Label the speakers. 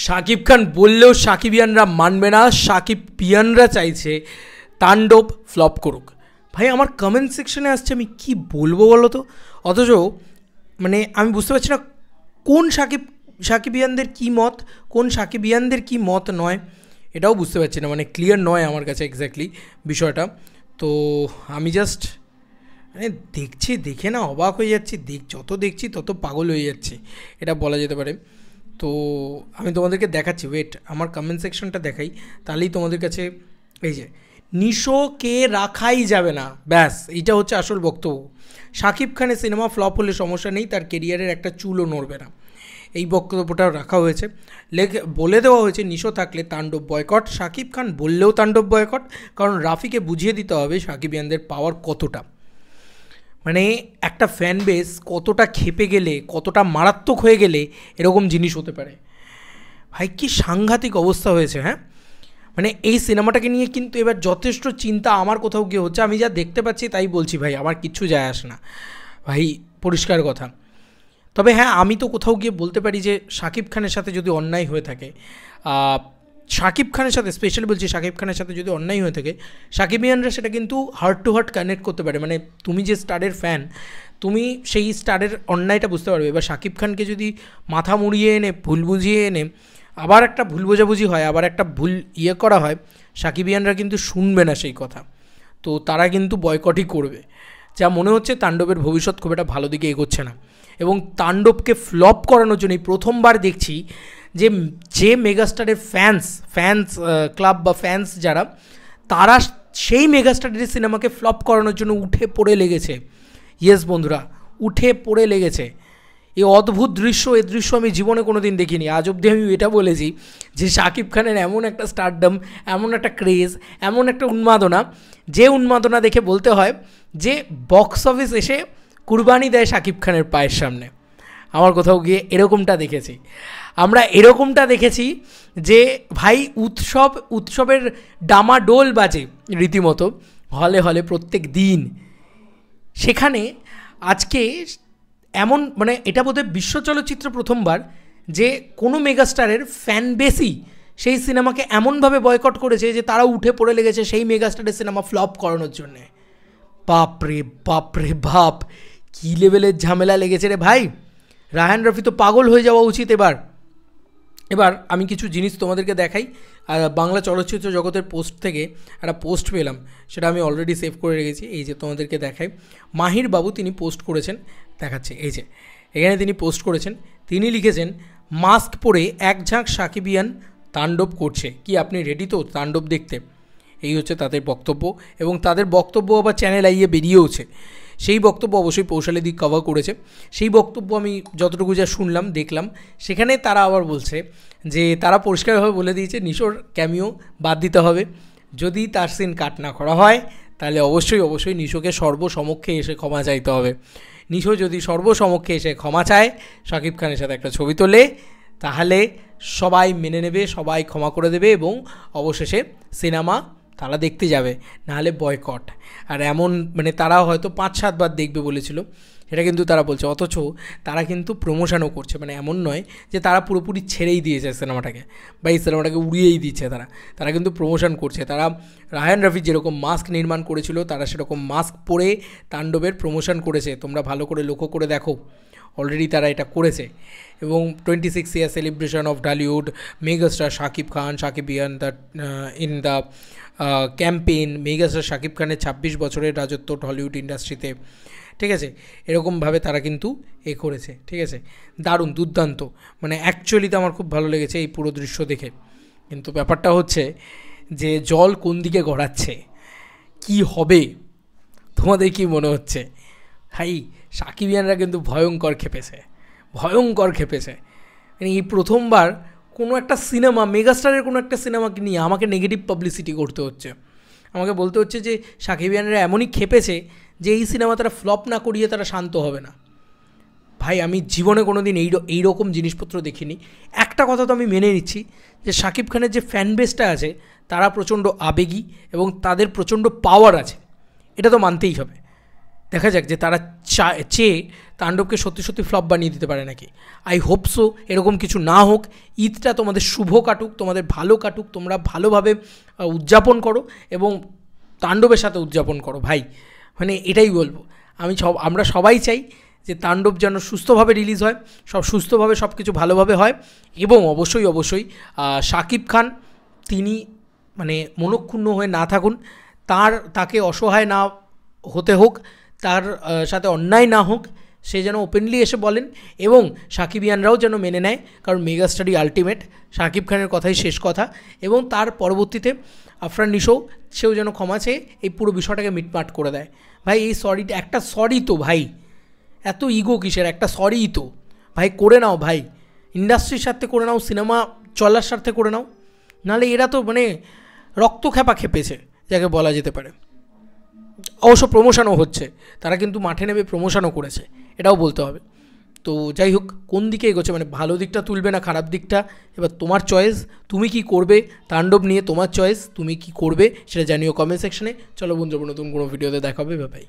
Speaker 1: শাকিব খান বললেও সাকিবিয়ানরা মানবে না। সাকিবিয়ানরা চাইছে তাণ্ডব ফ্লপ করুক। ভাই আমার কমেন্ট সেকশনে আসছে, আমি কি বলবো বলো তো? অথচ মানে আমি বুঝতে পারছি না কোন সাকিবিয়ানদের কী মত, কোন সাকিবিয়ানদের কী মত নয়, এটাও বুঝতে পারছি না। মানে ক্লিয়ার নয় আমার কাছে এক্স্যাক্টলি বিষয়টা। তো আমি জাস্ট মানে দেখছি, দেখে না অবাক হয়ে যাচ্ছি। যত দেখছি তত পাগল হয়ে যাচ্ছি, এটা বলা যেতে পারে। তো আমি তোমাদেরকে দেখাচ্ছি, ওয়েট, আমার কমেন্ট সেকশনটা দেখাই, তাহলেই তোমাদের কাছে। এই যে নিশোকে রাখাই যাবে না, ব্যাস এইটা হচ্ছে আসল বক্তব্য। শাকিব খানের সিনেমা ফ্লপ হলে সমস্যা নেই, তার কেরিয়ারের একটা চুলও নড়বে না, এই বক্তব্যটাও রাখা হয়েছে। বলে দেওয়া হয়েছে নিশো থাকলে তাণ্ডব বয়কট, শাকিব খান বললেও তাণ্ডব বয়কট, কারণ রাফিকে বুঝিয়ে দিতে হবে সাকিবিয়ানদের পাওয়ার কতটা। মানে একটা ফ্যান বেস কতটা ক্ষেপে গেলে, কতটা মারাত্মক হয়ে গেলে এরকম জিনিস হতে পারে। ভাই কি সাংঘাতিক অবস্থা হয়েছে। হ্যাঁ, মানে এই সিনেমাটাকে নিয়ে কিন্তু এবার যথেষ্ট চিন্তা আমার কোথাও গিয়ে হচ্ছে। আমি যা দেখতে পাচ্ছি তাই বলছি ভাই, আমার কিচ্ছু যায় আসে না ভাই, পরিষ্কার কথা। তবে হ্যাঁ, আমি তো কোথাও গিয়ে বলতে পারি যে শাকিব খানের সাথে যদি অন্যায় হয়ে থাকে, শাকিব খানের সাথে স্পেশালি বলছি, শাকিব খানের সাথে যদি অন্যায় হয়ে থাকে, সাকিবিয়ানরা সেটা কিন্তু হার্ট টু হার্ট কানেক্ট করতে পারে। মানে তুমি যে স্টারের ফ্যান, তুমি সেই স্টারের অন্যায়টা বুঝতে পারবে। এবার শাকিব খানকে যদি মাথা মুড়িয়ে এনে, ভুল বুঝিয়ে এনে আবার একটা ভুল বোঝাবুঝি হয়, আবার একটা ভুল করা হয়, সাকিবিয়ানরা কিন্তু শুনবে না সেই কথা। তো তারা কিন্তু বয়কটই করবে। যা মনে হচ্ছে তাণ্ডবের ভবিষ্যৎ খুব একটা ভালো দিকে এগোচ্ছে না। এবং তাণ্ডবকে ফ্লপ করানোর জন্যই প্রথমবার দেখছি যে মেগাস্টারের ফ্যান্স ক্লাব বা ফ্যান্স যারা, তারা সেই মেগাস্টারের সিনেমাকে ফ্লপ করানোর জন্য উঠে পড়ে লেগেছে। ইয়েস বন্ধুরা, উঠে পড়ে লেগেছে। এই অদ্ভুত দৃশ্য, এই দৃশ্য আমি জীবনে কোনো দিন দেখিনি। আজ অবধি আমি এটা বলেছি যে শাকিব খানের এমন একটা স্টারডম, এমন একটা ক্রেজ, এমন একটা উন্মাদনা, যে উন্মাদনা দেখে বলতে হয় যে বক্স অফিস এসে কুরবানি দেয় শাকিব খানের পায়ের সামনে। আমার কোথাও গিয়ে এরকমটা দেখেছি, আমরা এরকমটা দেখেছি যে ভাই উৎসবের ডামাডোল বাজে রীতিমতো হলে হলে প্রত্যেক দিন। সেখানে আজকে এমন, মানে এটা বোধহয় বিশ্ব চলচ্চিত্র প্রথমবার যে কোনো মেগাস্টারের ফ্যান বেসই সেই সিনেমাকে এমনভাবে বয়কট করেছে যে তারা উঠে পড়ে লেগেছে সেই মেগাস্টারের সিনেমা ফ্লপ করানোর জন্যে। বাপরে বাপরে বাপ, কী লেভেলের ঝামেলা লেগেছে রে ভাই। রায়হান রাফি তো পাগল হয়ে যাওয়া উচিত। এবার আমি কিছু জিনিস তোমাদেরকে দেখাই। বাংলা চলচ্চিত্র জগতের পোস্ট থেকে একটা পোস্ট পেলাম, সেটা আমি অলরেডি সেভ করে রেখেছি। এই যে তোমাদেরকে দেখাই, মাহির বাবু তিনি পোস্ট করেছেন, দেখাচ্ছে। এই যে এখানে তিনি পোস্ট করেছেন, তিনি লিখেছেন মাস্ক পরে এক ঝাঁক সাকিবিয়ান তাণ্ডব করছে, কি আপনি রেডি তো তাণ্ডব দেখতে? এই হচ্ছে তাদের বক্তব্য, এবং তাদের বক্তব্য আবার চ্যানেল আইয়ে বেরিয়েওছে। সেই বক্তব্য অবশ্যই পৌশালী দিক কভার করেছে। সেই বক্তব্য আমি যতটুকু যা শুনলাম দেখলাম, সেখানে তারা আবার বলছে যে তারা পরিষ্কারভাবে বলে দিয়েছে নিশোর ক্যামিও বাদ দিতে হবে। যদি তার সিন কাট না করা হয় তাহলে অবশ্যই নিশোকে সর্বসমক্ষে এসে ক্ষমা চাইতে হবে। নিশো যদি সর্বসমক্ষে এসে ক্ষমা চায়, শাকিব খানের সাথে একটা ছবি তোলে, তাহলে সবাই মেনে নেবে, সবাই ক্ষমা করে দেবে, এবং অবশেষে সিনেমা তারা দেখতে যাবে, নাহলে বয়কট। আর এমন মানে তারা হয়তো 5-7 বার দেখবে বলেছিল, সেটা কিন্তু তারা বলছে। অথচ তারা কিন্তু প্রমোশনও করছে, মানে এমন নয় যে তারা পুরোপুরি ছেড়েই দিয়েছে সিনেমাটাকে বা এই সিনেমাটাকে উড়িয়েই দিচ্ছে। তারা কিন্তু প্রমোশন করছে। তারা রায়হান রাফি যেরকম মাস্ক নির্মাণ করেছিল, তারা সেরকম মাস্ক পরে তাণ্ডবের প্রমোশন করেছে। তোমরা ভালো করে লক্ষ্য করে দেখো, অলরেডি তারা এটা করেছে। এবং 26 year celebration of Dhallywood megastar Shakib Khan, Shakibian in the campaign, megastar Shakib খানের 26 বছরের রাজত্ব হলিউড ইন্ডাস্ট্রিতে, ঠিক আছে, এরকমভাবে তারা কিন্তু করেছে। ঠিক আছে, দারুণ, দুর্দান্ত, মানে অ্যাকচুয়ালিতে আমার খুব ভালো লেগেছে এই পুরো দৃশ্য দেখে। কিন্তু ব্যাপারটা হচ্ছে যে জল কোন দিকে গড়াচ্ছে, কি হবে, তোমাদের কি মনে হচ্ছে? ভাই সাকিবিয়ানরা কিন্তু ভয়ঙ্কর খেপেছে। মানে এই প্রথমবার কোনো একটা সিনেমা, মেগাস্টারের কোনো একটা সিনেমাকে নিয়ে আমাকে নেগেটিভ পাবলিসিটি করতে হচ্ছে। আমাকে বলতে হচ্ছে যে সাকিবিয়ানরা এমনই খেপেছে যে এই সিনেমা তারা ফ্লপ না করিয়ে তারা শান্ত হবে না। ভাই আমি জীবনে কোনো দিন এইরকম জিনিসপত্র দেখিনি। একটা কথা তো আমি মেনে নিচ্ছি যে শাকিব খানের যে ফ্যান বেসটা আছে তারা প্রচণ্ড আবেগী এবং তাদের প্রচণ্ড পাওয়ার আছে, এটা তো মানতেই হবে। দেখা যাক যে তারা চেয়ে তাণ্ডবকে সত্যি সত্যি ফ্লপ বানিয়ে দিতে পারে নাকি। আই হোপ সো এরকম কিছু না হোক। ঈদটা তোমাদের শুভ কাটুক, তোমাদের ভালো কাটুক, তোমরা ভালোভাবে উদযাপন করো এবং তাণ্ডবের সাথে উদযাপন করো ভাই, মানে এটাই বলবো। আমরা সবাই চাই যে তাণ্ডব যেন সুস্থভাবে রিলিজ হয়, সুস্থভাবে সব কিছু ভালোভাবে হয় এবং অবশ্যই শাকিব খান তিনি মানে মনক্ষুণ্ণ হয়ে না থাকুন, তাকে অসহায় না হতে হোক, তার সাথে অন্যায় না হোক, সে যেন ওপেনলি এসে বলেন এবং সাকিবিয়ানরাও যেন মেনে নেয়, কারণ মেগাস্টারই আলটিমেট, শাকিব খানের কথাই শেষ কথা। এবং তার পরবর্তীতে আফরান নিশো সেও যেন ক্ষমা চেয়ে এই পুরো বিষয়টাকে মিটমাট করে দেয়। ভাই এই সরিটা একটা সরি তো ভাই, এত ইগো কিসের, একটা সরিই তো ভাই, করে নাও ভাই, ইন্ডাস্ট্রির স্বার্থে করে নাও, সিনেমা চলার স্বার্থে করে নাও, নাহলে এরা তো মানে রক্তখ্যাপা খেপেছে যাকে বলা যেতে পারে। অবশ্য প্রমোশনও হচ্ছে, তারা কিন্তু মাঠে নেমে প্রমোশনও করেছে, এটাও বলতে হবে। তো যাই হোক, কোন দিকে এগোচ্ছে মানে ভালো দিকটা তুলবে না খারাপ দিকটা, এবার তোমার চয়েস, তুমি কি করবে তাণ্ডব নিয়ে, তোমার চয়েস, তুমি কি করবে সেটা জানিও কমেন্ট সেকশনে। চলো বন্ধুরা, নতুন কোনো ভিডিওতে দেখা হবে, বাই।